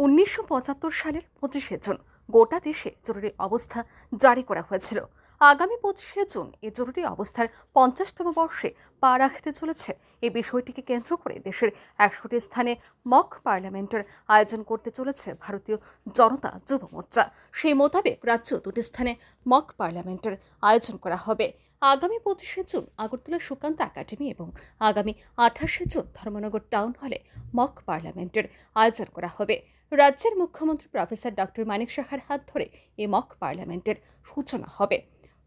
1975 সালের 25শে জুন গোটা দেশে জরুরি অবস্থা জারি করা হয়েছিল। আগামী 25শে জুন এই জরুরি অবস্থার 50তম বর্ষে পা রাখতে চলেছে। এই বিষয়টিকে কেন্দ্র করে দেশের 100টি স্থানে মক পার্লামেন্টের আয়োজন করতে চলেছে ভারতীয় জনতা যুব মোর্চা। সেই মোতাবেক রাজ্য 2টি স্থানে মক পার্লামেন্টের আয়োজন করা হবে। আগামী 25শে জুন আগরতলা সুকান্ত একাডেমি এবং আগামী 28শে জুন ধর্মনগর টাউন হলে মক পার্লামেন্টের আয়োজন করা হবে। রাজ্যের মুখ্যমন্ত্রী প্রফেসর ডক্টর মানিক সাহার হাত ধরে এই মক পার্লামেন্টের সূচনা হবে।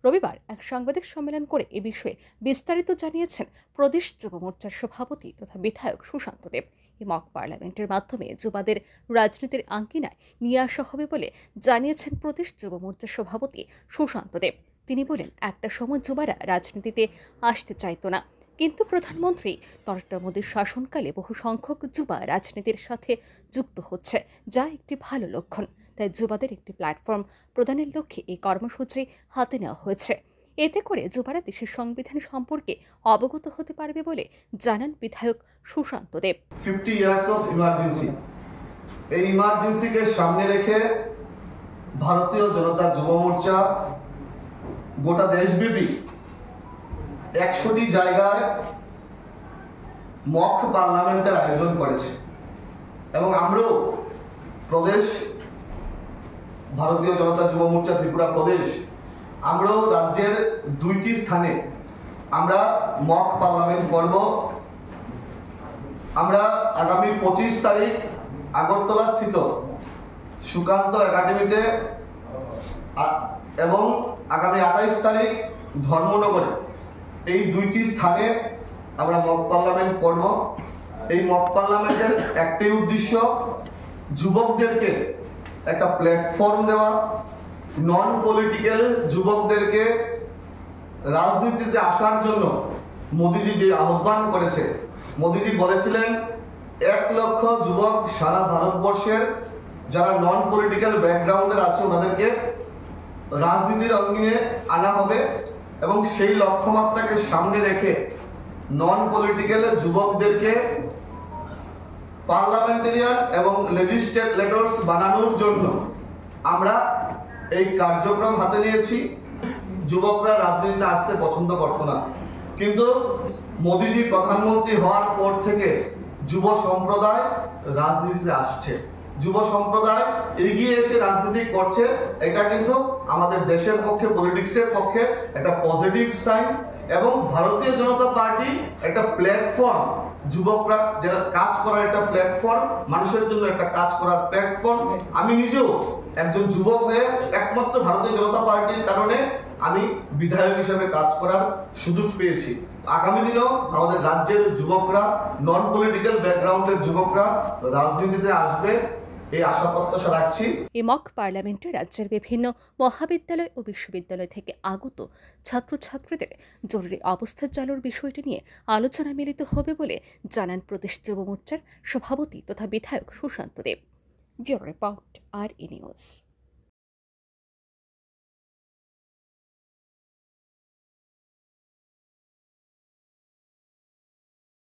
রবিবার এক সাংবাদিক সম্মেলন করে এ বিষয়ে বিস্তারিত জানিয়েছেন প্রদেশ যুব মোর্চার সভাপতি তথা বিধায়ক সুশান্ত দেব। এই মক পার্লামেন্টের মাধ্যমে যুবাদের রাজনীতির আঙ্গিনায় নিয়ে আসা হবে বলে জানিয়েছেন প্রদেশ যুব মোর্চার সভাপতি সুশান্ত দেব। তিনি বলেন, একটা সময় যুবারা রাজনীতিতে আসতে চাইতো না, কিন্তু প্রধানমন্ত্রী নরেন্দ্র মোদীর শাসনকালে বহু সংখ্যক যুবা রাজনীতির সাথে যুক্ত হচ্ছে, যা একটি ভালো লক্ষণ। তাই যুবাদের একটি প্ল্যাটফর্ম প্রদানের লক্ষ্যে এই কর্মসূচি হাতে নেওয়া হয়েছে। এতে করে যুবারা দেশের সংবিধান সম্পর্কে অবগত হতে পারবে বলে জানান বিধায়ক সুশান্ত দেব। 50 ইয়ার্স অফ ইমার্জেন্সি, এই ইমার্জেন্সিকে সামনে রেখে ভারতীয় জনতা যুব মোর্চা গোটা দেশব্যাপী 100টি জায়গায় মক পার্লামেন্টের আয়োজন করেছে এবং আমরাও প্রদেশ ভারতীয় জনতা যুব মোর্চা ত্রিপুরা প্রদেশ আমরাও রাজ্যের 2টি স্থানে আমরা মক পার্লামেন্ট করব। আমরা আগামী 25 তারিখ আগরতলা স্থিত সুকান্ত একাডেমিতে এবং আগামী 28 তারিখ ধর্মনগরে, এই 2টি স্থানে আমরা মক পার্লামেন্ট করব। এই মক পার্লামেন্টের একটাই উদ্দেশ্য, যুবকদেরকে একটা প্ল্যাটফর্ম দেওয়া, নন পলিটিক্যাল যুবকদেরকে রাজনীতিতে আসার জন্য মোদিজি যে আহ্বান করেছে। মোদিজি বলেছিলেন 1 লক্ষ যুবক সারা ভারতবর্ষের যারা নন পলিটিক্যাল ব্যাকগ্রাউন্ডের আছে ওনাদেরকে রাজনীতির অঙ্গনে আনা হবে এবং সেই লক্ষ্যমাত্রাকে সামনে রেখে নন পলিটিক্যাল যুবকদেরকে পার্লামেন্টারিয়ান এবং লেজিসলেটরস বানানোর জন্য আমরা এই কার্যক্রম হাতে নিয়েছি। যুবকরা রাজনীতিতে আসতে পছন্দ করত না, কিন্তু মোদিজি প্রধানমন্ত্রী হওয়ার পর থেকে যুব সম্প্রদায় রাজনীতিতে আসছে, যুব সম্প্রদায় এগিয়ে এসে রাজনীতি করছে। এটা কিন্তু আমাদের দেশের পক্ষে, পলিটিক্সের পক্ষে একটা পজিটিভ সাইন এবং ভারতীয় জনতা পার্টি একটা প্ল্যাটফর্ম, যুবকরা যারা কাজ করার একটা প্ল্যাটফর্ম, মানুষের জন্য একটা কাজ করার প্ল্যাটফর্ম। আমি নিজেও একজন যুবক হয়ে একমাত্র ভারতীয় জনতা পার্টির কারণে আমি বিধায়ক হিসেবে কাজ করার সুযোগ পেয়েছি। আগামী দিনেও আমাদের রাজ্যের যুবকরা, নন পলিটিক্যাল ব্যাকগ্রাউন্ডের যুবকরা রাজনীতিতে আসবে, এই আশা প্রত্যাশা রাখছি। এই মক পার্লামেন্টে রাজ্যের বিভিন্ন মহাবিদ্যালয় ও বিশ্ববিদ্যালয় থেকে আগত ছাত্রছাত্রীদের জরুরি অবস্থা চালুর বিষয়টি নিয়ে আলোচনা মিলিত হবে বলে জানান প্রদেশ যুব মোর্চার সভাপতি তথা বিধায়ক Sushanta Deb. Bureau report, RE news.